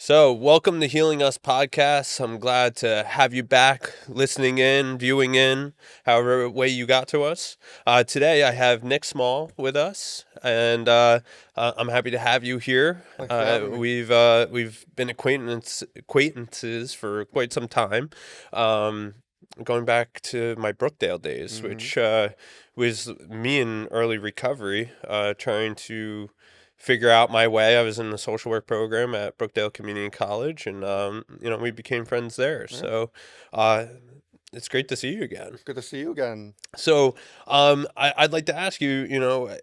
So, welcome to Healing Us podcast. I'm glad to have you back, listening in, viewing in, however way you got to us. Today, I have Nick Small with us, and I'm happy to have you here. Thanks for having me. We've been acquaintances for quite some time, um, going back to my Brookdale days, hmm which was me in early recovery, trying to figure out my way. I was in the social work program at Brookdale Community College, and we became friends there. Yeah, So, uh, it's great to see you again. good to see you again. So, I'd like to ask you.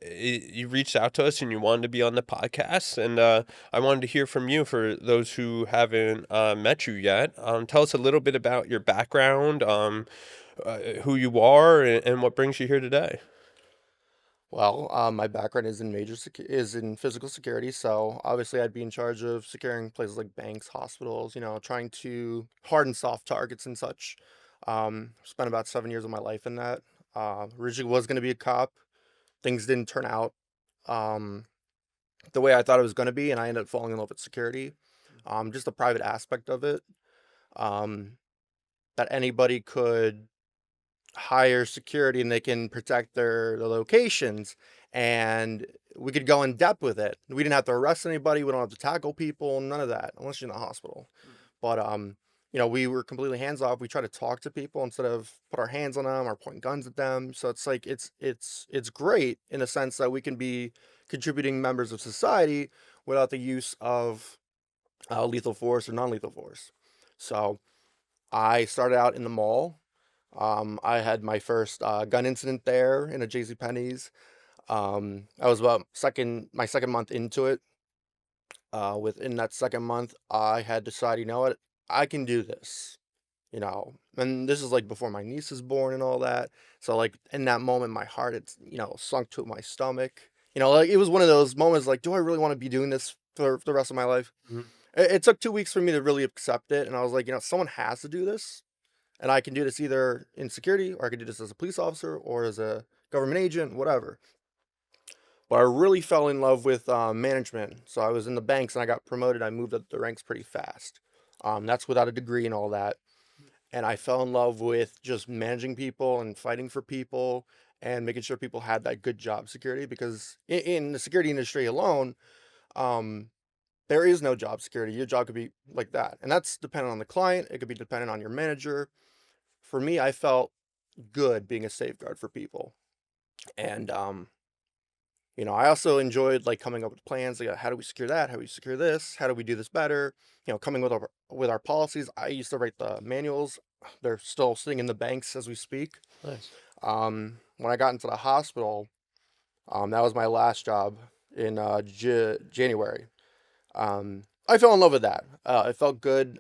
You reached out to us and you wanted to be on the podcast, and I wanted to hear from you. For those who haven't met you yet, tell us a little bit about your background, who you are, and what brings you here today. Well, my background is in is in physical security, so obviously I'd be in charge of securing places like banks, hospitals, trying to harden soft targets and such. Spent about 7 years of my life in that. Originally was going to be a cop. Things didn't turn out um, the way I thought it was going to be, and I ended up falling in love with security. Just the private aspect of it, um, that anybody could hire security and they can protect their locations, and we could go in depth with it. We didn't have to arrest anybody, we don't have to tackle people, none of that, unless you're in the hospital. But we were completely hands off. We try to talk to people instead of put our hands on them or point guns at them. So it's like it's great in the sense that we can be contributing members of society without the use of lethal force or non-lethal force. So I started out in the mall. I had my first gun incident there in a JCPenney's. I was about my second month into it. Within that second month, I had decided, you know what, I can do this. And this is like before my niece is born and all that. So like in that moment, my heart had sunk to my stomach. Like it was one of those moments like, do I really want to be doing this for the rest of my life? Mhm. It took 2 weeks for me to really accept it, and I was like, someone has to do this. And I can do this either in security, or I can do this as a police officer or as a government agent, whatever. But I really fell in love with management. So I was in the banks and I got promoted. I moved up the ranks pretty fast. That's without a degree and all that. And I fell in love with just managing people and fighting for people and making sure people had that good job security. Because in the security industry alone, um, there is no job security. Your job could be like that. And that's dependent on the client, it could be dependent on your manager. For me, I felt good being a safeguard for people. And I also enjoyed like coming up with plans like how do we secure that? How do we secure this? How do we do this better? Coming with our policies. I used to write the manuals. They're still sitting in the banks as we speak. Nice. When I got into the hospital, that was my last job in January. I fell in love with that. It felt good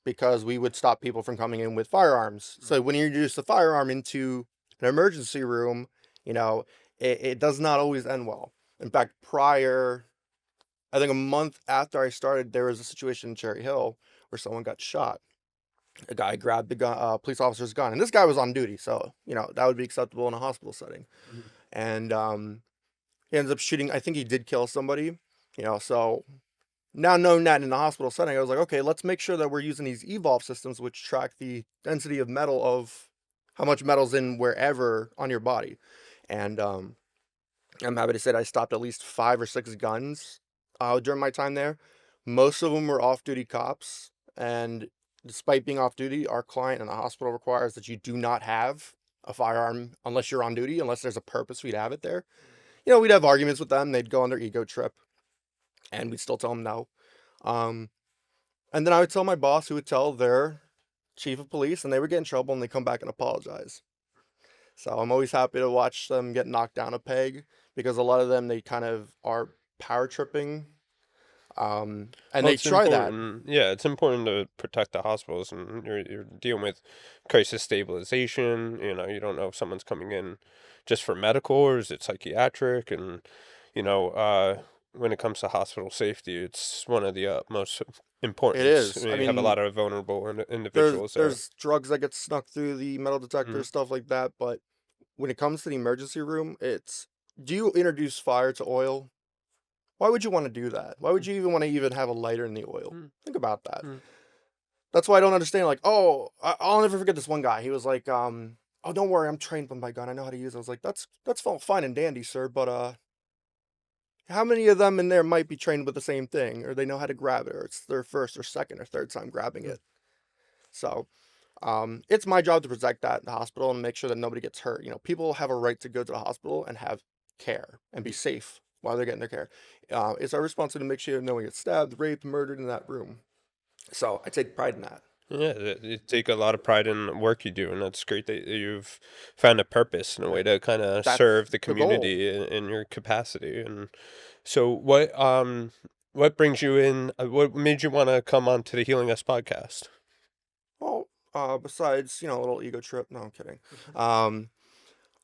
because we would stop people from coming in with firearms. So when you introduce a firearm into an emergency room, you know, it does not always end well. In fact, I think a month after I started, there was a situation in Cherry Hill where someone got shot. A guy grabbed the gun, police officer's gun, and this guy was on duty, so that would be acceptable in a hospital setting. Mhm. And he ends up shooting. I think he did kill somebody. So now knowing that in the hospital setting, I was like, okay, let's make sure that we're using these evolve systems, which track the density of metal of how much metal's in wherever on your body. And I'm happy to say that I stopped at least 5 or 6 guns during my time there. Most of them were off-duty cops, and despite being off duty, our client in the hospital requires that you do not have a firearm unless you're on duty, unless there's a purpose for you to have it there. We'd have arguments with them. They'd go on their ego trip, and we'd still tell them no. Um, and then I would tell my boss, who would tell their chief of police, and they would get in trouble, and they come back and apologize. So I'm always happy to watch them get knocked down a peg because a lot of them they kind of are power tripping, and Well, they it's try that. important. Yeah, it's important to protect the hospitals, and you're dealing with crisis stabilization. You don't know if someone's coming in just for medical or is it psychiatric, and you know, uh, when it comes to hospital safety, it's one of the utmost It importance. I is. I mean, you have a mean, lot of vulnerable there's individuals there. there's drugs that get snuck through the metal detector, Mhm. stuff like that. But when it comes to the emergency room, it's do you introduce fire to oil? Why would you wanna do that? Why would Mm, you even wanna even have a lighter in the oil? mm, Think about that. mm. That's why I don't understand, like, oh, I'll never forget this one guy. He was like, "Oh, don't worry, I'm trained with my gun. I know how to use it." I was like, "That's all fine and dandy, sir, but, how many of them in there might be trained with the same thing, or they know how to grab it, or it's their first or second or third time grabbing Mm. it?" So, it's my job to protect that in the hospital and make sure that nobody gets hurt. You know, people have a right to go to the hospital and have care and be safe while they're getting their care. It's our responsibility to make sure no one gets stabbed, raped, murdered in that room. So I take pride in that. Yeah, you take a lot of pride in the work you do, and that's great that you've found a purpose and a way Yeah, to kind of that's serve the the goal. community in your capacity. And so, what brings you in? What made you want to come on to the Healing Us podcast? Well, besides, a little ego trip. No, I'm kidding. Um,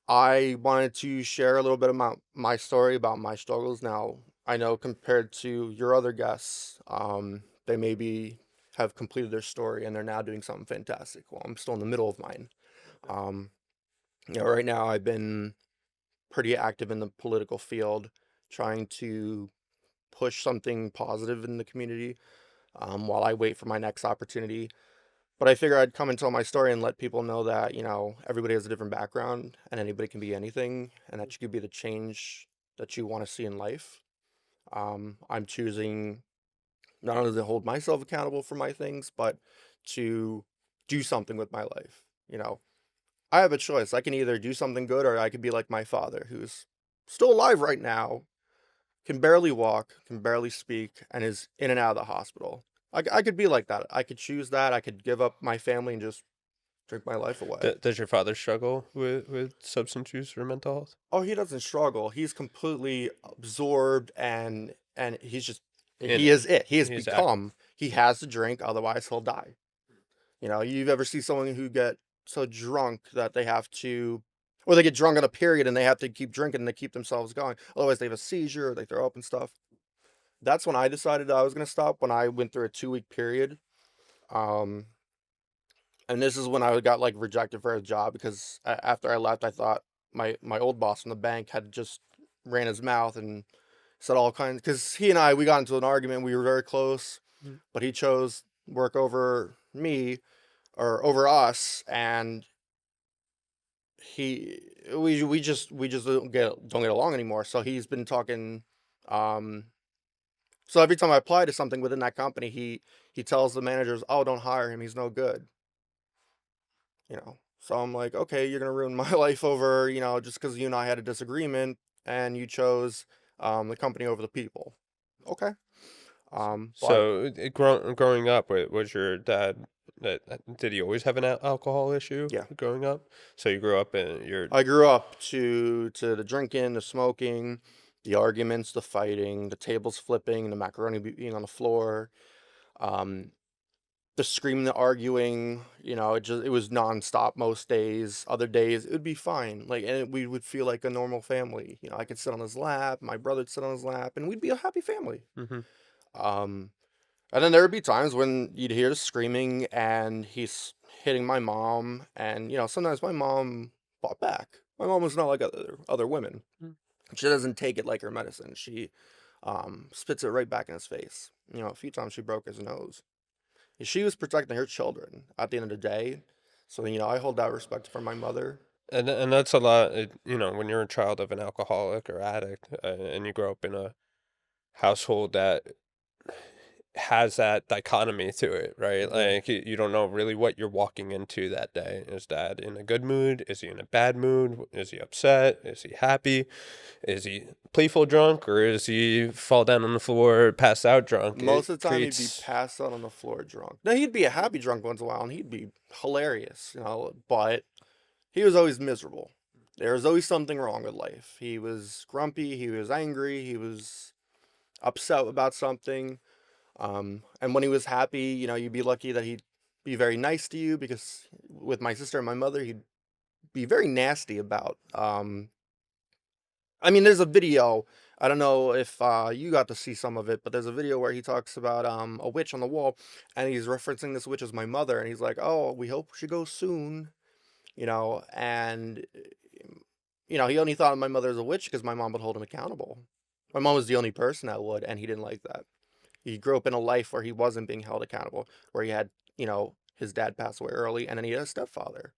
I wanted to share a little bit about my story, about my struggles. Now, I know compared to your other guests, they maybe have completed their story and they're now doing something fantastic. Well, I'm still in the middle of mine. Um, right now I've been pretty active in the political field, trying to push something positive in the community, while I wait for my next opportunity. But I figure I'd come and tell my story and let people know that, everybody has a different background and anybody can be anything and that you could be the change that you want to see in life. I'm choosing not only to hold myself accountable for my things, but to do something with my life. You know, I have a choice. I can either do something good or I could be like my father, who's still alive right now, can barely walk, can barely speak, and is in and out of the hospital. I could be like that. I could choose that. I could give up my family and just drink my life away. Does your father struggle with substance use or mental health? Oh, he doesn't struggle. He's completely absorbed and he's just In he it, is it. He has he's active. become he has to drink, otherwise he'll die. You've ever see someone who get so drunk that they have to or they get drunk on a period and they have to keep drinking and they keep themselves going. Otherwise they have a seizure or they throw up and stuff. That's when I decided I was gonna stop when I went through a 2 week period. Um And this is when I got, like, rejected for a job because after I left, I thought my old boss from the bank had just ran his mouth and said all kinds. Because he and I, we got into an argument, we were very close, Mm. but he chose work over me or over us, and he we just don't get along anymore, so he's been talking, um so every time I apply to something within that company, he tells the managers, "Oh, don't hire him, he's no good." So I'm like, okay, you're gonna ruin my life over, just because you and I had a disagreement and you chose the company over the people. Okay. But So, growing up, was your dad did he always have an alcohol issue yeah, growing up? So you grew up in your I grew up to the drinking, the smoking, the arguments, the fighting, the tables flipping, the macaroni being on the floor, um, the screaming, the arguing. It was nonstop most days. Other days it would be fine, like, and we would feel like a normal family. I could sit on his lap, my brother'd sit on his lap, and we'd be a happy family. Mhm. Um, and then there would be times when you'd hear the screaming and he's hitting my mom, and sometimes my mom fought back. My mom was not like other women. Mm. She doesn't take it like her medicine. She spits it right back in his face. A few times she broke his nose. She was protecting her children at the end of the day. So, I hold that respect for my mother. And that's a lot, when you're a child of an alcoholic or addict, and you grow up in a household that has that dichotomy to it, right? Yeah. Like you don't know really what you're walking into that day. Is dad in a good mood? Is he in a bad mood? Is he upset? Is he happy? Is he playful drunk, or is he fall down on the floor, pass out drunk? Most It of the time, he'd be creates passed out on the floor drunk. Now, he'd be a happy drunk once in a while, and he'd be hilarious, but he was always miserable. There was always something wrong with life. He was grumpy, he was angry, he was upset about something. And when he was happy, you'd be lucky that he'd be very nice to you because with my sister and my mother, he'd be very nasty about. I mean, there's a video. I don't know if you got to see some of it, but there's a video where he talks about a witch on the wall, and he's referencing this witch as my mother, and he's like, "Oh, we hope she goes soon," and he only thought of my mother as a witch because my mom would hold him accountable. My mom was the only person that would, and he didn't like that. He grew up in a life where he wasn't being held accountable, where he had, his dad passed away early, and then he had a stepfather.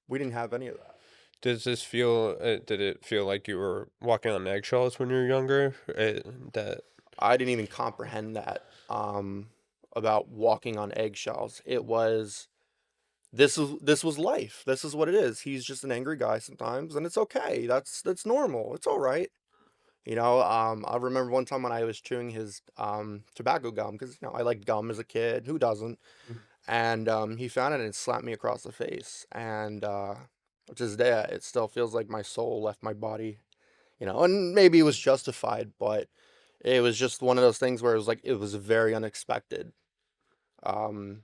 We didn't have any of that. Did it feel like you were walking on eggshells when you were younger? That I didn't even comprehend that, about walking on eggshells. It was this was life. This is what it is. He's just an angry guy sometimes, and it's okay. That's normal. It's all right. I remember one time when I was chewing his tobacco gum because I liked gum as a kid. Who doesn't? And he found it and slapped me across the face. And to this day, it still feels like my soul left my body. And maybe it was justified, but it was just one of those things where it was very unexpected. Um,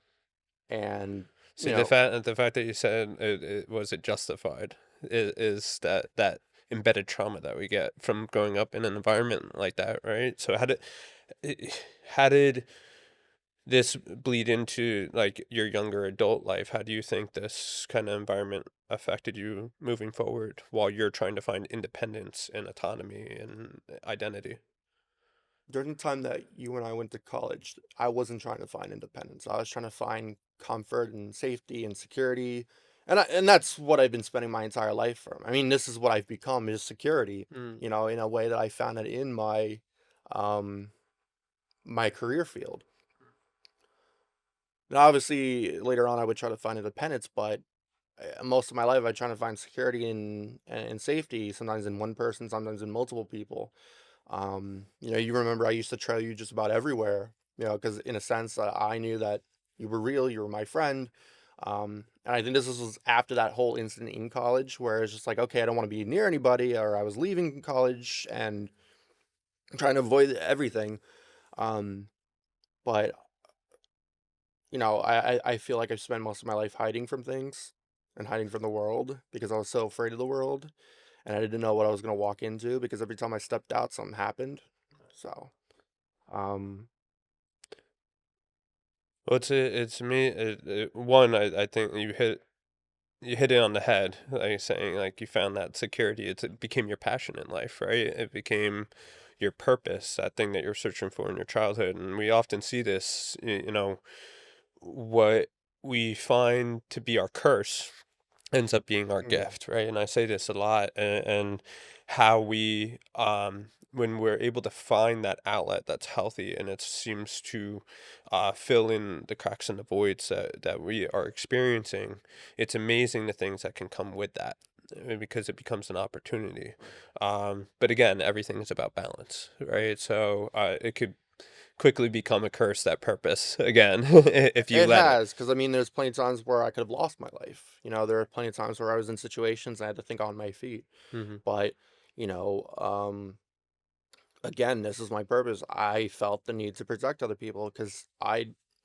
and See, the fact that you said it was it justified is that embedded trauma that we get from growing up in an environment like that, right? So how did this bleed into like your younger adult life? How do you think this kind of environment affected you moving forward while you're trying to find independence and autonomy and identity? during the time that you and I went to college, I wasn't trying to find independence. I was trying to find comfort and safety and security. And that's what I've been spending my entire life from. I mean, this is what I've become is security, Mm. in a way that I found it in um my career field. And obviously later on I would try to find independence, but most of my life I try to find security and safety, sometimes in one person, sometimes in multiple people. You remember I used to trail you just about everywhere, because in a sense I knew that you were real, you were my friend. And I think this was after that whole incident in college where it's just like, okay, I don't want to be near anybody, or I was leaving college and trying to avoid everything. Um, but I feel like I've spent most of my life hiding from things and hiding from the world because I was so afraid of the world and I didn't know what I was gonna walk into because every time I stepped out, something happened. So, um, Well, it's me. One, I think you hit it on the head, like you're saying, like you found that security. It became your passion in life, right? It became your purpose, that thing that you're searching for in your childhood. And we often see this, what we find to be our curse ends up being our mm, gift, right? And I say this a lot, and how we, when we're able to find that outlet that's healthy and it seems to fill in the cracks and the voids that we are experiencing, it's amazing the things that can come with that because it becomes an opportunity. But again, everything is about balance, right? So it could quickly become a curse, that purpose, again, if you it let it. has, because I mean, there's plenty of times where I could have lost my life. There are plenty of times where I was in situations and I had to think on my feet. Hmm. But, you know, um, again, this is my purpose. I felt the need to protect other people because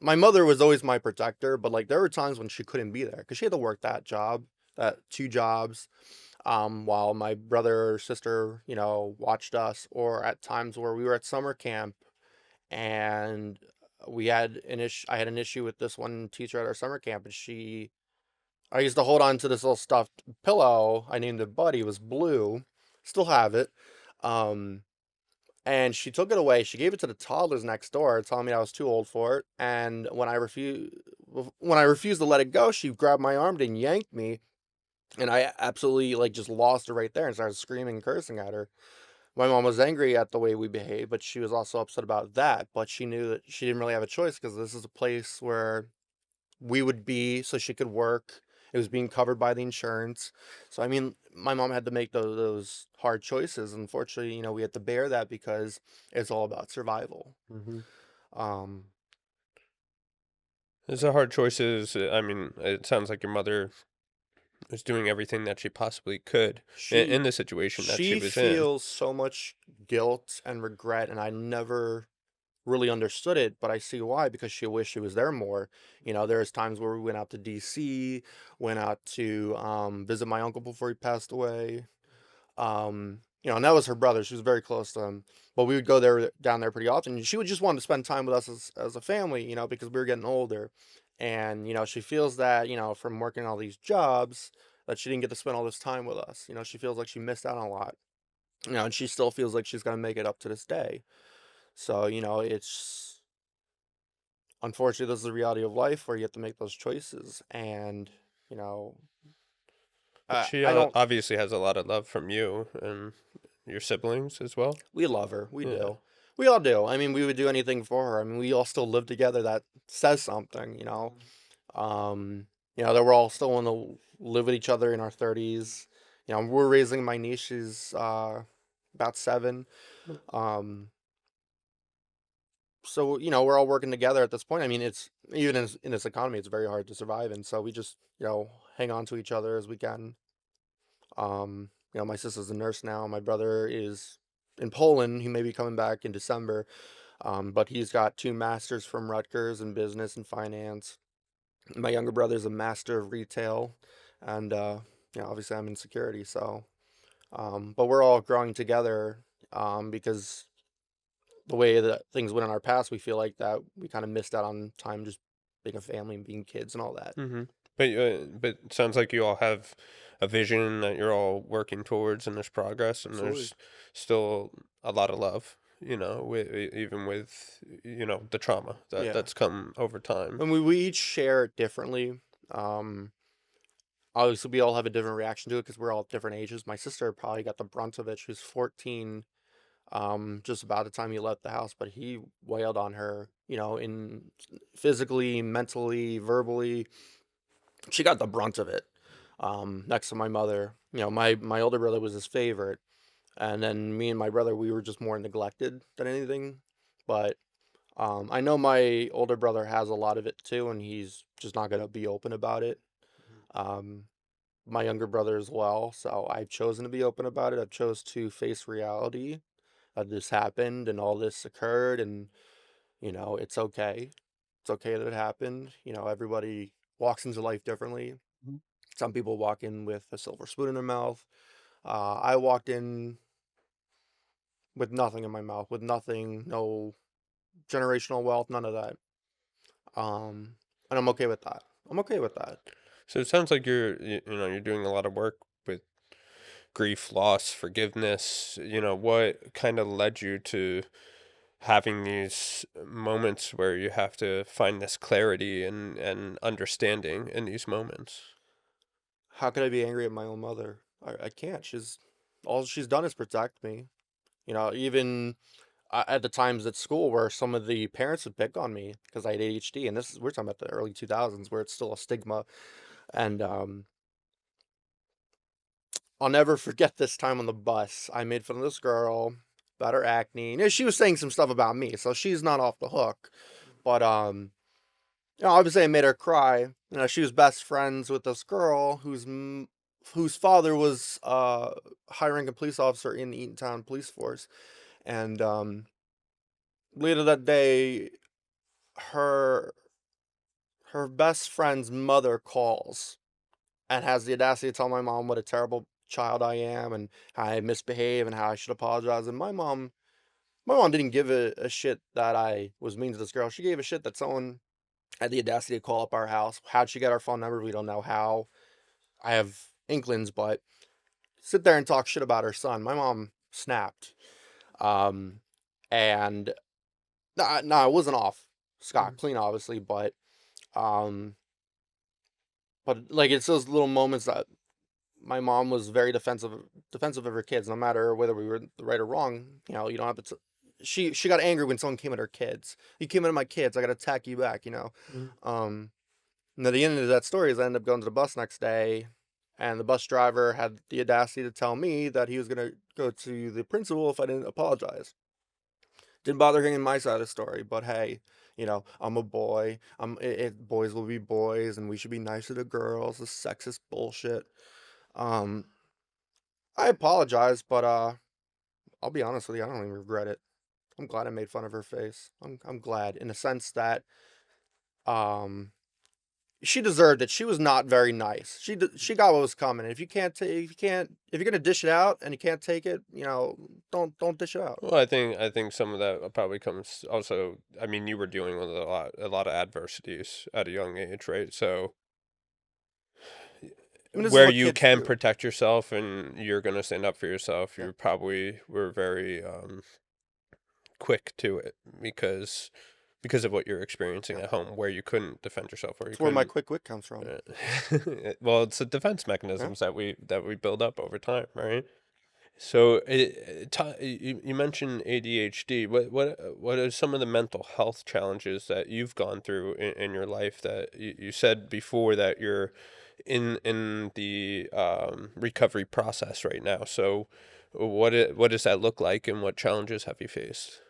my mother was always my protector, but like there were times when she couldn't be there because she had to work that two jobs, while my brother or sister, watched us, or at times where we were at summer camp and I had an issue with this one teacher at our summer camp, and I used to hold on to this little stuffed pillow. I named it Buddy. It was blue. Still have it. Um, and she took it away. She gave it to the toddlers next door, telling me I was too old for it. And when I refused to let it go, she grabbed my arm and yanked me, and I absolutely like just lost it right there and started screaming and cursing at her. My mom was angry at the way we behaved, but she was also upset about that. But she knew that she didn't really have a choice because this is a place where we would be, so she could work. It was being covered by the insurance. So I mean, my mom had to make those hard choices. Unfortunately, we had to bear that because it's all about survival. Hmm. Um, It's a hard choices. I mean, it sounds like your mother was doing everything that she possibly could she in the situation that she she was in. feels so much guilt and regret, and I never really understood it, but I see why because she wished she was there more. There's times where we went out to DC, went out to visit my uncle before he passed away. And that was her brother. She was very close to him. But we would go there down there pretty often. She would just want to spend time with us as a family, because we were getting older. And, she feels that, from working all these jobs, that she didn't get to spend all this time with us. She feels like she missed out on a lot. and she still feels like she's gonna make it up to this day. So, it's unfortunately, this is the reality of life where you have to make those choices, and, you know, But she I don't obviously has a lot of love from you and your siblings as well. we love her, we Yeah. do. We all do. I mean, we would do anything for her. I mean, we all still live together. That says something, you know? Um, that we're all still wanna live with each other in our 30s. We're raising my niece, she's, about 7. Um, so, we're all working together at this point. I mean, it's even in this economy, it's very hard to survive, and so we just, hang on to each other as we can. My sister's a nurse now. My brother is in Poland. He may be coming back in December, but he's got 2 masters from Rutgers in business and finance. My younger brother's a master of retail, and obviously I'm in security. So, but we're all growing together because the way that things went in our past, we feel like that we kind of missed out on time just being a family and being kids and all that. But it sounds like you all have a vision that you're all working towards, and there's progress, and Absolutely. there's still a lot of love, even with, the trauma Yeah. that's come over time. And we each share it differently. Um, Obviously, we all have a different reaction to it because we're all different ages. My sister probably got the brunt of it. She was 14, just about the time he left the house, but he wailed on her, in physically, mentally, verbally. She got the brunt of it. Next to my mother, my older brother was his favorite, and then me and my brother, we were just more neglected than anything. But I know my older brother has a lot of it too, and he's just not gonna be open about it. Um, my younger brother as well. So I've chosen to be open about it. I've chose to face reality that this happened and all this occurred, and it's okay. It's okay that it happened. Everybody walks into life differently. Mhm. Some people walk in with a silver spoon in their mouth. I walked in with nothing in my mouth, with nothing, no generational wealth, none of that. And I'm okay with that. I'm okay with that. So it sounds like you're doing a lot of work with grief, loss, forgiveness. What kind of led you to having these moments where you have to find this clarity and understanding in these moments? How could I be angry at my own mother? I can't. All she's done is protect me. Even at the times at school where some of the parents would pick on me because I had ADHD, and we're talking about the early 2000s where it's still a stigma. And I'll never forget this time on the bus. I made fun of this girl about her acne. She was saying some stuff about me, so she's not off the hook. But obviously I made her cry. She was best friends with this girl whose father was high-ranking police officer in the Eatontown police force. And later that day, her her best friend's mother calls and has the audacity to tell my mom what a terrible child I am and how I misbehave and how I should apologize. And my mom didn't give a shit that I was mean to this girl. She gave a shit that someone had the audacity to call up our house. How'd she get our phone number? We don't know how. I have inklings, but sit there and talk shit about her son. My mom snapped. Um, and no, it wasn't off scot Mhm. clean, obviously, um, but like it's those little moments that my mom was very defensive of her kids, no matter whether we were right or wrong. You don't have to. She got angry when someone came at her kids. You came at my kids, I got to attack you back. Mhm. Um, and at the end of that story is I ended up going to the bus next day, and the bus driver had the audacity to tell me that he was gonna go to the principal if I didn't apologize. Didn't bother hearing my side of the story, but hey, I'm a boy. Boys will be boys, and we should be nicer to girls. This sexist bullshit. Um, I apologize, but I'll be honest with you, I don't even regret it. I'm glad I made fun of her face. I'm glad in the sense that um she deserved it. She was not very nice. She got what was coming. If you're gonna dish it out and you can't take it, don't dish it out. Well, I think some of that probably comes also. I mean, you were dealing with a lot of adversities at a young age, right? So I mean, this is where what you kids can do. protect yourself and you're gonna stand up for yourself, Yeah, you probably were very, quick to it because of what you're experiencing yeah. at home where you couldn't defend yourself, where you It's where my couldn't quick wit comes from. uh, well, it's the defense Yeah. mechanisms that we build up over time, right? So, you mentioned ADHD. What are some of the mental health challenges that you've gone through in your life that you said before that you're in the recovery process right now? So, what does that look like, and what challenges have you faced?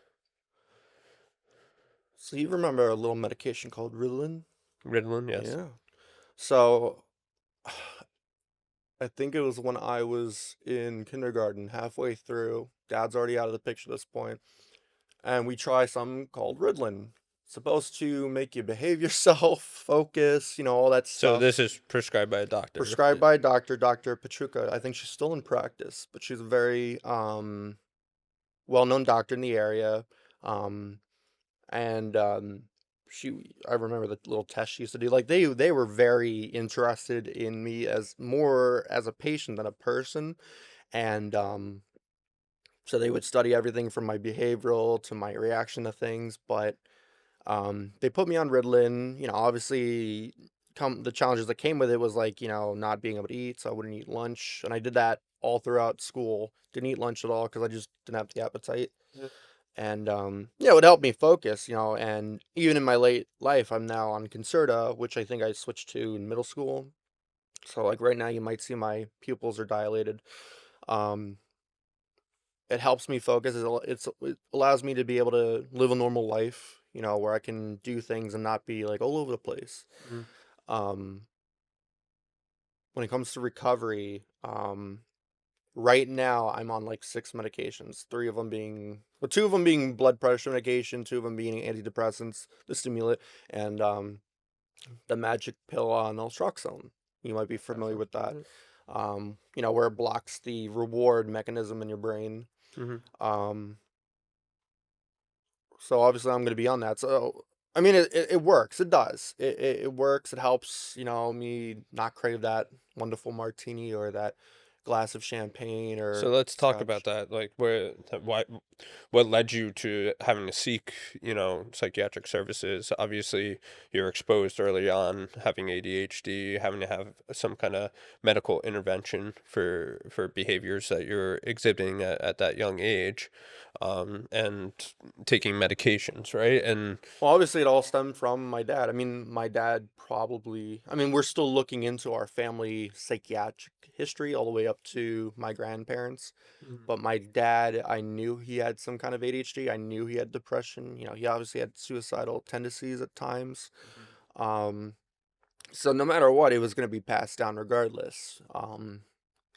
So you remember a little medication called Ritalin? Ritalin, yes. Yeah. So I think it was when I was in kindergarten, halfway through. Dad's already out of the picture at this point, and we try something called Ritalin. Supposed to make you behave yourself, focus, all that So this stuff. is prescribed by a doctor. Prescribed by a doctor, Dr. Pachuca. I think she's still in practice, but she's a very well-known doctor in the area. Um, and I remember the little test she used to do. Like they were very interested in me as more as a patient than a person, and so they would study everything from my behavioral to my reaction to things. But they put me on Ritalin. Obviously, come the challenges that came with it was like not being able to eat, so I wouldn't eat lunch, and I did that all throughout school. Didn't eat lunch at all because I just didn't have the appetite. Yeah. And it would help me focus. And even in my late life, I'm now on Concerta, which I think I switched to in middle school. So like right now, you might see my pupils are dilated. Um, it helps me focus. It allows me to be able to live a normal life. Where I can do things and not be like all over the place. Mhm. Um, when it comes to recovery, right now I'm on like six medications. Three of them being, well, two of them being blood pressure medication, two of them being antidepressants, the stimulant, and the magic pill on naltrexone. You might be familiar Excellent. with that. Where it blocks the reward mechanism in your brain. Mhm. Um, so obviously I'm going to be on that. So I mean, it works. It does. It works. It helps. Me not crave that wonderful martini or that glass of champagne So or let's talk about scotch. that. Like, what led you to having to seek, psychiatric services? Obviously, you're exposed early on, having ADHD, having to have some kind of medical intervention for behaviors that you're exhibiting at that young age, and taking medications, right? And Well, obviously, it all stemmed from my dad. I mean, my dad probably, I mean, we're still looking into our family psychiatric history all the way up to my grandparents. Mhm. But my dad, I knew he had some kind of ADHD. I knew he had depression. He obviously had suicidal tendencies at times. Mhm. Um, so no matter what, it was going to be passed down regardless. I'm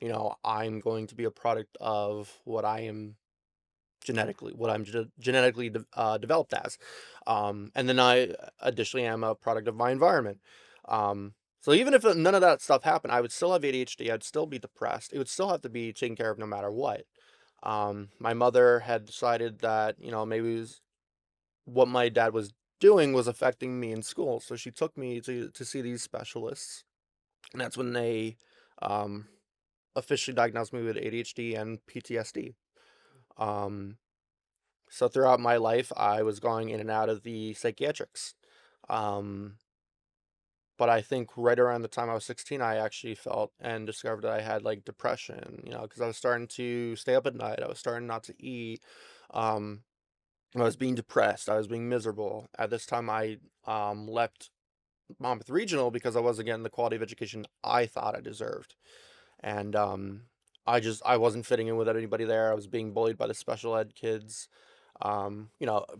going to be a product of what I'm genetically developed as. And then I additionally am a product of my environment. So even if none of that stuff happened, I would still have ADHD. I'd still be depressed. It would still have to be taken care of no matter what. My mother had decided that, maybe what my dad was doing was affecting me in school. So she took me to see these specialists. And that's when they um, officially diagnosed me with ADHD and PTSD. Um, So throughout my life, I was going in and out of the psychiatrics. Um, but I think right around the time I was 16, I actually felt and discovered that I had like depression, because I was starting to stay up at night. I was starting not to eat. Um, I was being depressed. I was being miserable. At this time, I left Monmouth Regional because I wasn't getting the quality of education I thought I deserved. And I wasn't fitting in with anybody there. I was being bullied by the special ed kids.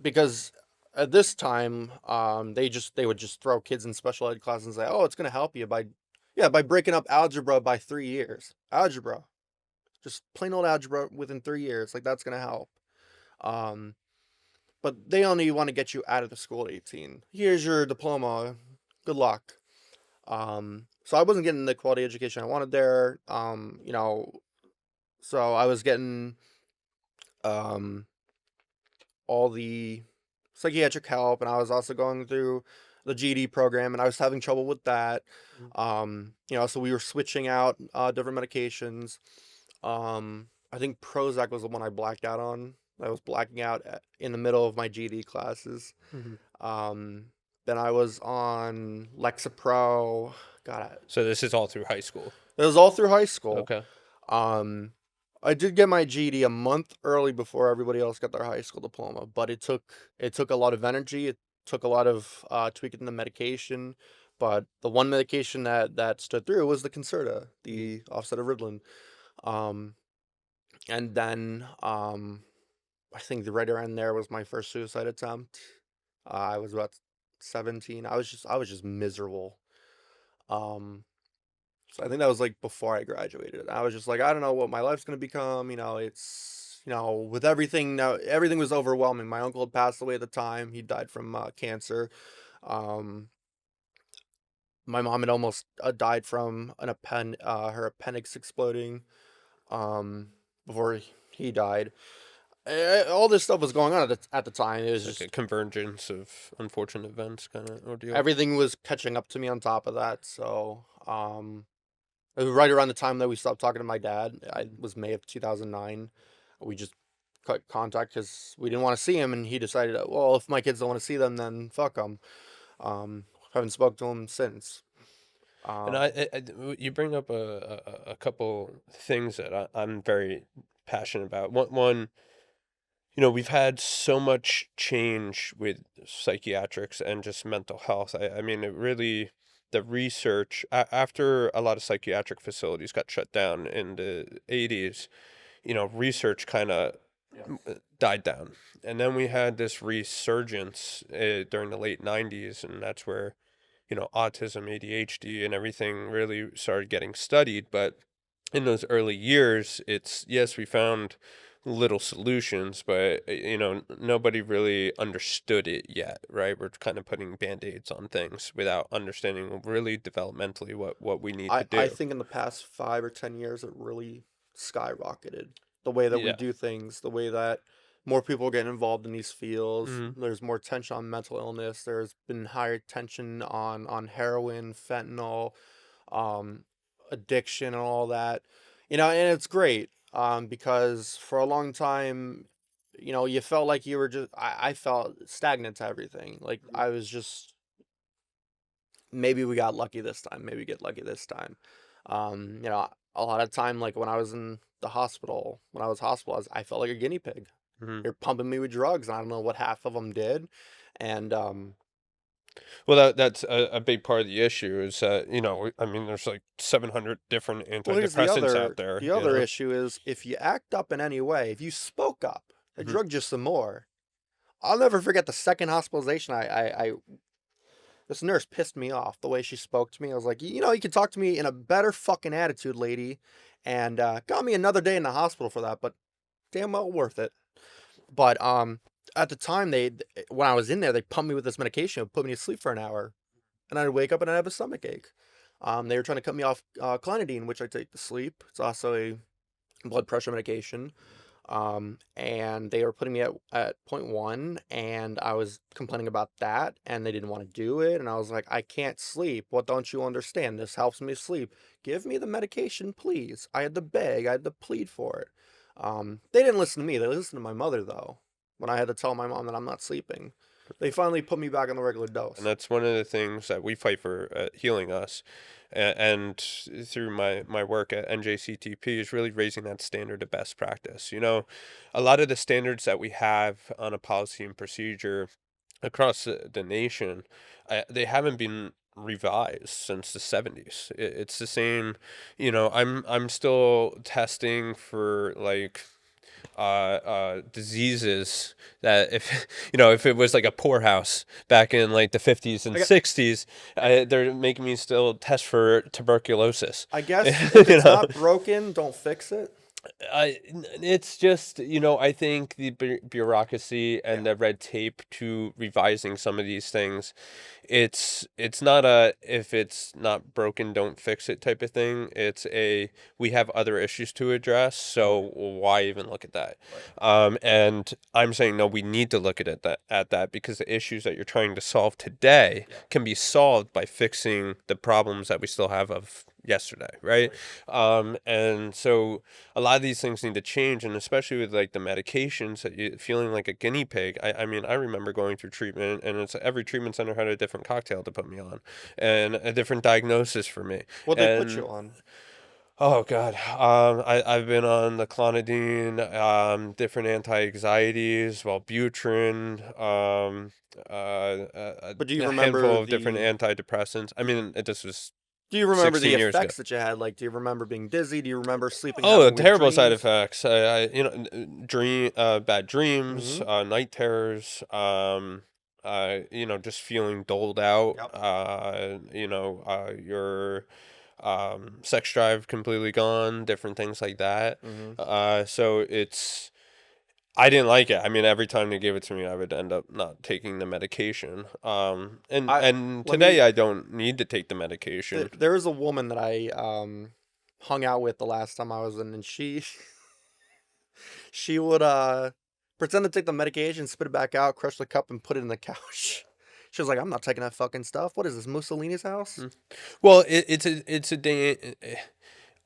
Because at this time, they would just throw kids in special ed classes and say, "Oh, it's gonna help you by breaking up algebra by 3 years. Algebra, just plain old algebra within 3 years, like that's gonna help." Um, but they only want to get you out of the school at 18. Here's your diploma. Good luck. So I wasn't getting the quality education I wanted there. So I was getting um all the psychiatric help, and I was also going through the GED program, and I was having trouble with that. Mm. So we were switching out different medications. I think Prozac was the one I blacked out on. I was blacking out in the middle of my GED classes. Mhm. Um, then I was on Lexapro. God, So this is all through high school. it was all through high school. Okay. Um, I did get my GED a month early before everybody else got their high school diploma, but it took a lot of energy. It took a lot of tweaking the medication, but the one medication that stood through was the Concerta, Mhm. the offset of Ritalin. Um, and then I think right around there was my first suicide attempt. I was about 17. I was just miserable. Um, so I think that was like before I graduated. I was just like, I don't know what my life's gonna become. With everything now, everything was overwhelming. My uncle had passed away at the time. He died from cancer. Um, my mom had almost died from her appendix exploding. Um, before he died. All this stuff was going on at the time. It was It's like a just convergence of unfortunate events kind of ordeal. everything was catching up to me on top of that. So, it was right around the time that we stopped talking to my dad. I was May of 2009. We just cut contact because we didn't want to see him, and he decided, well, if my kids don't want to see them, then fuck them. Haven't spoke to him since. And Uh, you bring up a couple things that I'm very passionate about. One, we've had so much change with psychiatrics and just mental health. I mean, it really, the research, after a lot of psychiatric facilities got shut down in the 80s, research kind of died down. And then we had this resurgence during the late 90s, and that's where, autism, ADHD, and everything really started getting studied. But in those early years, it's yes, we found little solutions, but nobody really understood it yet, right? We're kind of putting band-aids on things without understanding really developmentally what we need to I do. think in the past 5 or 10 years, it really skyrocketed. The way that we Yeah. do things, the way that more people are getting involved in these fields. Hmm. There's more tension on mental illness. There's been higher tension on heroin, fentanyl, um, addiction, and all that. And it's great. Because for a long time, you felt like you were just. I felt stagnant to everything. Like I was just maybe we got lucky this time. Maybe get lucky this time. A lot of time, like when I was in the hospital, when I was hospitalized, I felt like a guinea pig. Hmm. They're pumping me with drugs, and I don't know what half of them did. And Well, that's a big part of the issue is that, I mean, there's like 700 different well, here's the antidepressants out other there, the other issue is if you act up in any way, if you spoke up, they Hmm. drugged you some more. I'll never forget the second hospitalization. I This nurse pissed me off the way she spoke to me. I was like, you can talk to me in a better fucking attitude, lady, and got me another day in the hospital for that, but damn well worth it. But at the time when I was in there, they pumped me with this medication, it would put me to sleep for an hour, and I'd wake up and I'd have a stomach ache. They were trying to cut me off clonidine, which I take to sleep. It's also a blood pressure medication. And they were putting me at point one, and I was complaining about that, and they didn't want to do it. And I was like, I can't sleep. What don't you understand? This helps me sleep. Give me the medication, please. I had to beg, I had to plead for it. They didn't listen to me. They listened to my mother, though, when I had to tell my mom that I'm not sleeping. They finally put me back on the regular And dose. that's one of the things that we fight for at Healing Us, and through my work at NJCTP is really raising that standard of best practice. A lot of the standards that we have on a policy and procedure across the nation, they haven't been revised since the 70s. It's the same. I'm still testing for like diseases that if if it was like a poorhouse back in like the 50s and I, gu- 60s, they're making me still test for tuberculosis. I guess if you it's know not broken, don't fix it. It's just, I think the bureaucracy Yeah. and the red tape to revising some of these things, it's not a if it's not broken, don't fix it type of thing. It's a we have other issues to address, Right. so why even look at that? Right. And I'm saying no, we need to look at that because the issues that you're trying to solve today Yeah. can be solved by fixing the problems that we still have of yesterday, right? Right. And so a lot of these things need to change, and especially with like the medications that you feeling like a guinea pig. I mean, I remember going through treatment, and it's every treatment center had a different cocktail to put me on, and a different diagnosis for me. What they put you And on? oh God, I've been on the clonidine, different anti-anxieties, Wellbutrin, But do you a remember handful of different the antidepressants. I mean, this was Do you remember the 16 years ago. effects that you had? Like, do you remember being dizzy? Do you remember sleeping, Oh, having weird terrible side dreams? effects. Bad dreams, Mm-hmm. night terrors. Just feeling doled out. Yep. Your sex drive completely gone. Different things like that. Mm-hmm. So it's. I didn't like it. I mean, every time they gave it to me, I would end up not taking the medication. And I and let me. today I don't need to take the medication. There was a woman that I hung out with the last time I was in, and she would pretend to take the medication, spit it back out, crush the cup, and put it in the couch. She was like, "I'm not taking that fucking stuff. What is this, Mussolini's house?" Mm. Well, it's a day.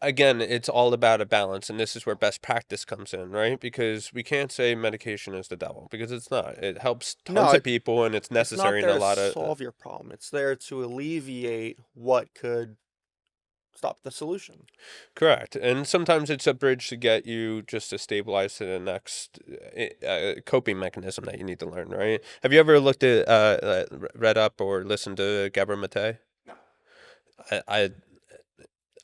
Again, it's all about a balance, and this is where best practice comes in, right? Because we can't say medication is the devil because it's not. It helps No, tons of people, and it's it's not necessary in there a to lot of. solve your problem. It's there to alleviate what could stop the solution. Correct, and sometimes it's a bridge to get you just to stabilize to the next coping mechanism that you need to learn, right? Have you ever looked at, read up or listened to Gabor Mate? No. I, I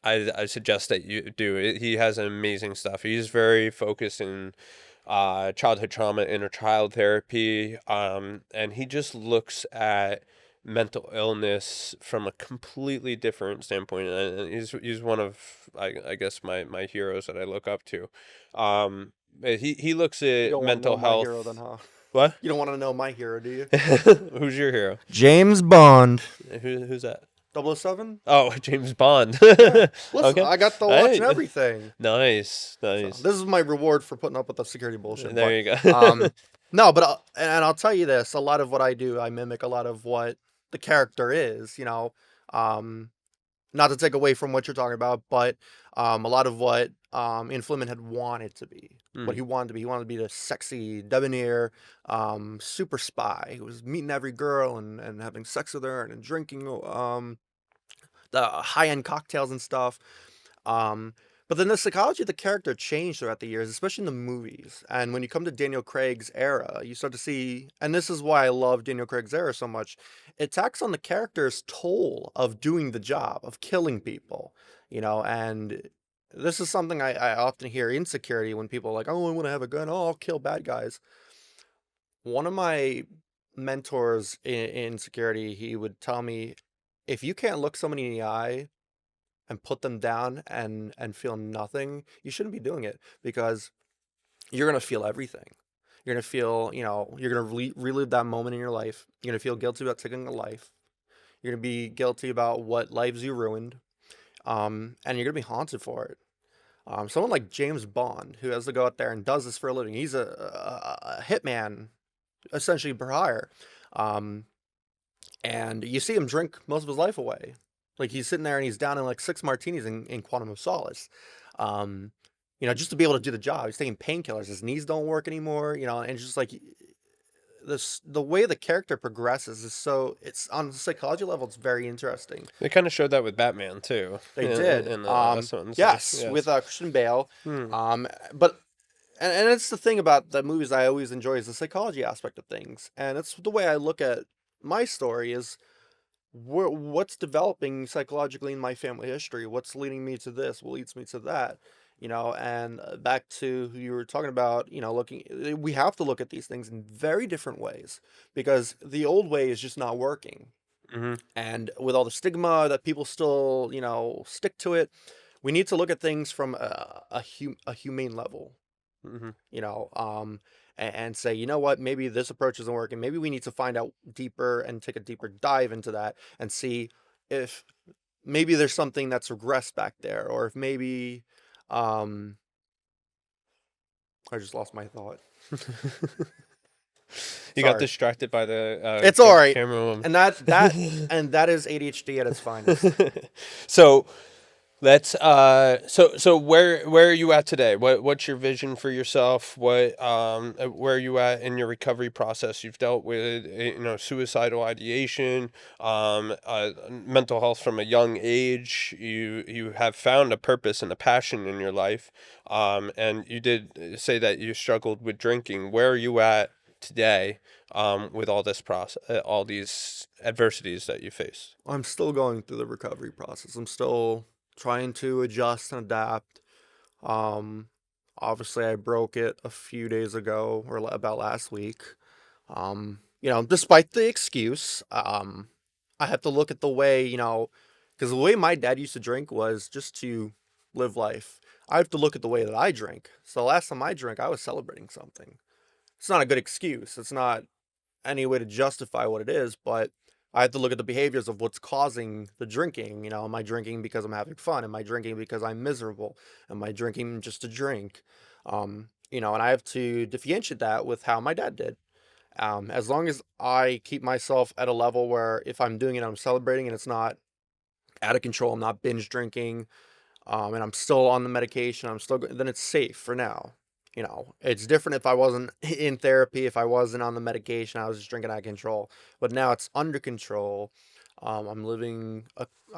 I suggest that you do. He has amazing stuff. He's very focused in childhood trauma, inner child therapy, and he just looks at mental illness from a completely different standpoint. And he's one of I guess my heroes that I look up to. He looks You at don't want to know mental my hero then, health. huh? What? You don't want to know my hero, do you? Who's your hero? James Bond. Who's that? 007? Oh, James Bond. Yeah. Listen, Okay. I got the watch and Hey, everything. nice, So nice. this is my reward for putting up with the security bullshit. There But you go. no, but I'll tell you this: a lot of what I do, I mimic a lot of what the character is. Um, not to take away from what you're talking about, but a lot of what Ian Fleming had wanted to be, what Mm, he wanted to be. He wanted to be the sexy, debonair, super spy who was meeting every girl and having sex with her and drinking the high end cocktails and stuff. Um, but then the psychology of the character changed throughout the years, especially in the movies. And when you come to Daniel Craig's era, you start to see, and this is why I love Daniel Craig's era so much. It tacks on the character's toll of doing the job, of killing people, and this is something I often hear insecurity when people are like, oh, I want to have a gun, oh, I'll kill bad guys. One of my mentors in security, he would tell me, if you can't look somebody in the eye and put them down and feel nothing, you shouldn't be doing it because you're gonna feel everything. You're gonna feel, you're gonna relive that moment in your life. You're gonna feel guilty about taking a life. You're gonna be guilty about what lives you ruined, and you're gonna be haunted for it. Someone like James Bond, who has to go out there and does this for a living, he's a hitman, essentially for hire. Um, and you see him drink most of his life away. Like he's sitting there and he's down in like 6 martinis in Quantum of Solace. Um, just to be able to do the job. He's taking painkillers. His knees don't work anymore. And it's just like the way the character progresses is it's on the psychology level. It's very interesting. they kind of showed that with Batman too. They did. In the last one. So, Yes, yes. with Christian Bale. Hmm. But and it's the thing about the movies I always enjoy is the psychology aspect of things, and it's the way I look at my story is what's developing psychologically in my family history, what's leading me to this, what leads me to that, and back to who you were talking about, looking, we have to look at these things in very different ways because the old way is just not working. Hmm. And with all the stigma that people still, stick to it, we need to look at things from a humane level, Mhm. you know, and say, you know what, maybe this approach isn't working. Maybe we need to find out deeper and take a deeper dive into that and see if maybe there's something that's regressed back there, or if maybe, um, I just lost my thought. You got Sorry. distracted by the, It's all right. camera And that is ADHD at its finest. So let's so where are you at today? What's your vision for yourself? Where are you at in your recovery process? You've dealt with suicidal ideation, mental health from a young age. You have found a purpose and a passion in your life. And you did say that you struggled with drinking. Where are you at today with all this process, all these adversities that you face? I'm still going through the recovery process. I'm still trying to adjust and adapt. Um, Obviously, I broke it a few days ago, or about last week. Despite the excuse, I have to look at the way, because the way my dad used to drink was just to live life. I have to look at the way that I drink. So the last time I drank, I was celebrating something. It's not a good excuse. It's not any way to justify what it is, but I have to look at the behaviors of what's causing the drinking. Am I drinking because I'm having fun? Am I drinking because I'm miserable? Am I drinking just to drink? And I have to differentiate that with how my dad did. As long as I keep myself at a level where if I'm doing it, I'm celebrating and it's not out of control, I'm not binge drinking, and I'm still on the medication, then it's safe for now. It's different if I wasn't in therapy, if I wasn't on the medication, I was just drinking out of control. But now it's under control. I'm living,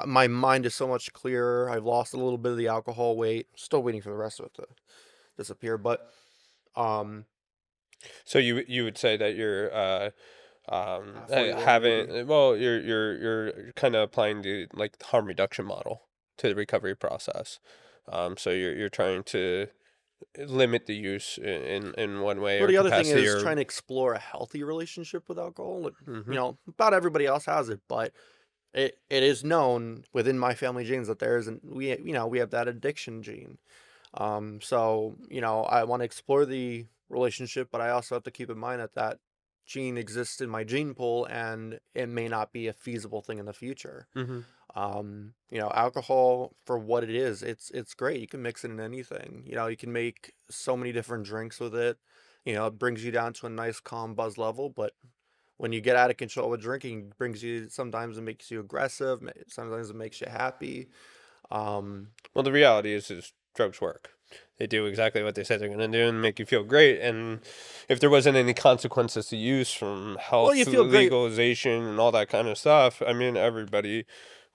my mind is so much clearer. I've lost a little bit of the alcohol weight. Still waiting for the rest of it to disappear. But um, So you would say that you're halfway there, maybe. haven't well you're kind of applying the like harm reduction model to the recovery process. So you're trying to limit the use in one way Well, or the other thing capacity is or trying to explore a healthy relationship with alcohol. hmm About everybody else has it, but it is known within my family genes that there isn't we have that addiction gene. So I want to explore the relationship, but I also have to keep in mind that that gene exists in my gene pool, and it may not be a feasible thing in the future. hmm Alcohol for what it is, it's great. You can mix it in anything. You can make so many different drinks with it. It brings you down to a nice calm buzz level, but when you get out of control with drinking, it brings you sometimes it makes you aggressive, sometimes it makes you happy. Um, Well, the reality is drugs work. They do exactly what they said they're going to do and make you feel great. And if there wasn't any consequences to use from well, health you feel great, legalization and all that kind of stuff, I mean, everybody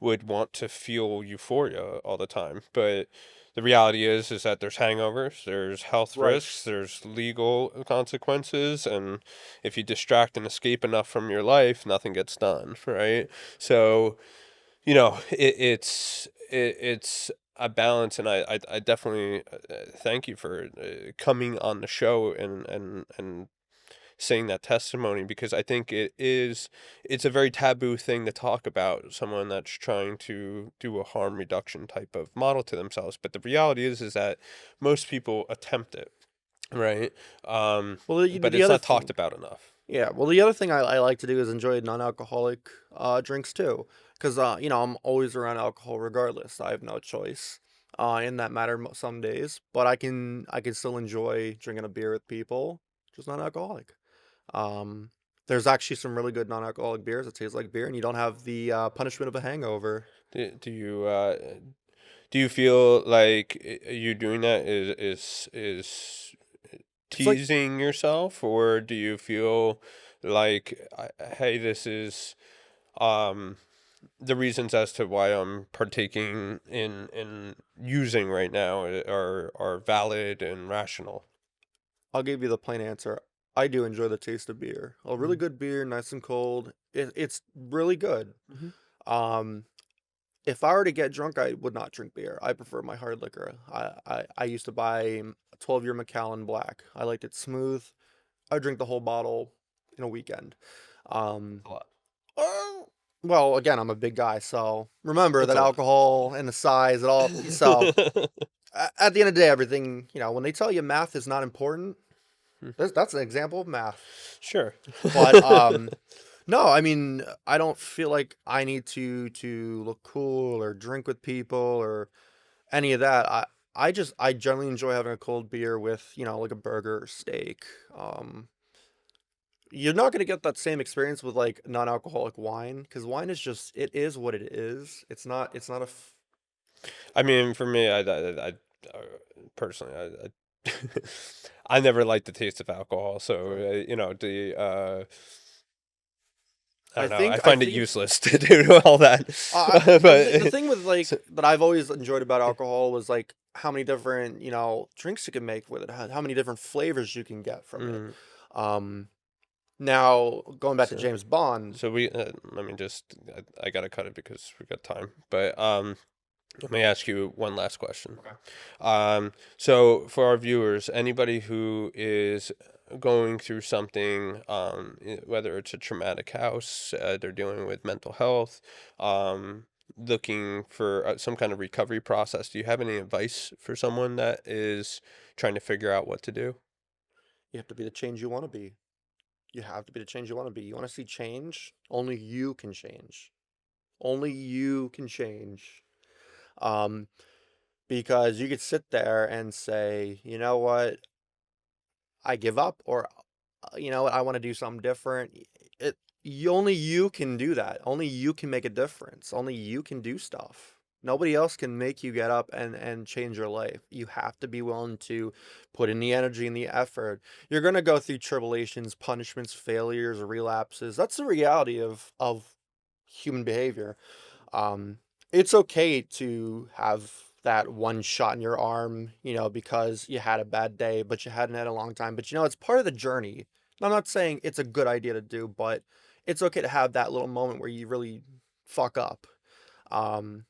would want to feel euphoria all the time. But the reality is that there's hangovers, there's health right? risks, there's legal consequences, and if you distract and escape enough from your life, nothing gets done, right? So it's a balance, and I definitely thank you for coming on the show and saying that testimony because I think it's a very taboo thing to talk about someone that's trying to do a harm reduction type of model to themselves. But the reality is that most people attempt it, right? Well, But the it's other not talked thing, about enough. yeah. Well, the other thing I like to do is enjoy non-alcoholic drinks too, because I'm always around alcohol regardless. I have no choice in that matter some days, but I can still enjoy drinking a beer with people, just non-alcoholic. Um, there's actually some really good non-alcoholic beers that taste like beer, and you don't have the punishment of a hangover. Do you feel like you doing that is It's like teasing yourself, or do you feel like, hey, this is um the reasons as to why I'm partaking in using right now are valid and rational? I'll give you the plain answer. I do enjoy the taste of beer. A really good beer, nice and cold. It's really good. Mm-hmm. Um, if I were to get drunk, I would not drink beer. I prefer my hard liquor. I used to buy a 12-year Macallan Black. I liked it smooth. I drink the whole bottle in a weekend. Um, A lot. Well, again, I'm a big guy, so remember It's that a alcohol and the size, it all. So at the end of the day, everything, when they tell you math is not important, that's an example of math. Sure. But no, I mean, I don't feel like I need to look cool or drink with people or any of that. I generally enjoy having a cold beer with, like a burger or steak. Um, you're not gonna get that same experience with like non-alcoholic wine because wine is just it is what it is. It's not I mean, for me, uh, personally, I never liked the taste of alcohol, so right. I I don't know. I think I find it think it's useless to do all that. the But thing with like so, that I've always enjoyed about alcohol was like how many different drinks you can make with it, how many different flavors you can get from it. mm, Um, Now going back to so James Bond, so we let me just I gotta cut it because we got time. But let me ask you one last question. okay. So for our viewers, anybody who is going through something, whether it's a traumatic house, they're dealing with mental health, looking for some kind of recovery process, do you have any advice for someone that is trying to figure out what to do? You have to be the change you want to be. You have to be the change you want to be. You want to see change? Only you can change. Only you can change. Um, because you could sit there and say, you know what, I give up, or you know what, I want to do something different. Only you can do that. Only you can make a difference. Only you can do stuff. Nobody else can make you get up and change your life. You have to be willing to put in the energy and the effort. You're gonna go through tribulations, punishments, failures, relapses. That's the reality of human behavior. Um, it's okay to have that one shot in your arm, because you had a bad day, but you hadn't had a long time. But it's part of the journey. And I'm not saying it's a good idea to do, but it's okay to have that little moment where you really fuck up. Um,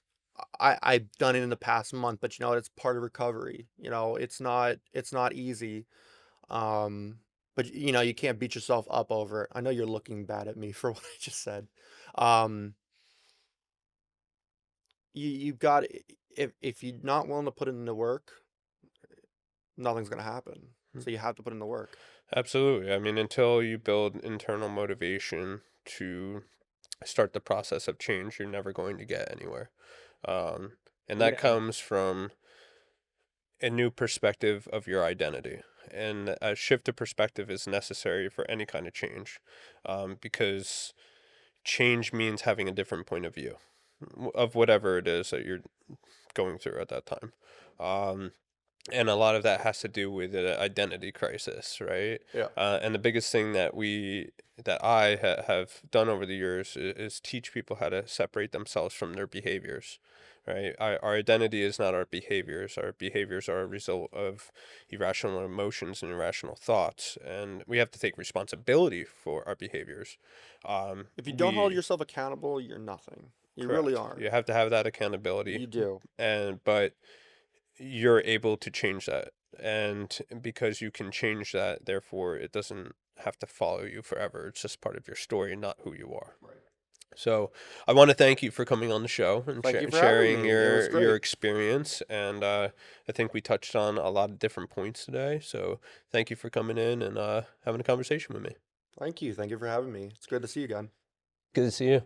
I've done it in the past month, but it's part of recovery. It's not easy. Um, but you can't beat yourself up over it. I know you're looking bad at me for what I just said. Um, you've got if you're not willing to put in the work, nothing's gonna happen. So you have to put in the work. Absolutely. I mean, until you build internal motivation to start the process of change, you're never going to get anywhere. Um, and that Yeah. comes from a new perspective of your identity. And a shift of perspective is necessary for any kind of change, because change means having a different point of view of whatever it is that you're going through at that time. Um, and a lot of that has to do with an identity crisis, right? Yeah. And the biggest thing that I have done over the years is teach people how to separate themselves from their behaviors, right? Our identity is not our behaviors. Our behaviors are a result of irrational emotions and irrational thoughts, and we have to take responsibility for our behaviors. If you don't hold We yourself accountable, you're nothing. You really Correct. are. You have to have that accountability, You do. but you're able to change that. And because you can change that, therefore it doesn't have to follow you forever. It's just part of your story, not who you are. Right. So I want to thank you for coming on the show and Thank you for having sharing me. It was your great. experience. And I think we touched on a lot of different points today. So thank you for coming in and having a conversation with me. Thank you. Thank you for having me. It's good to see you again. Good to see you.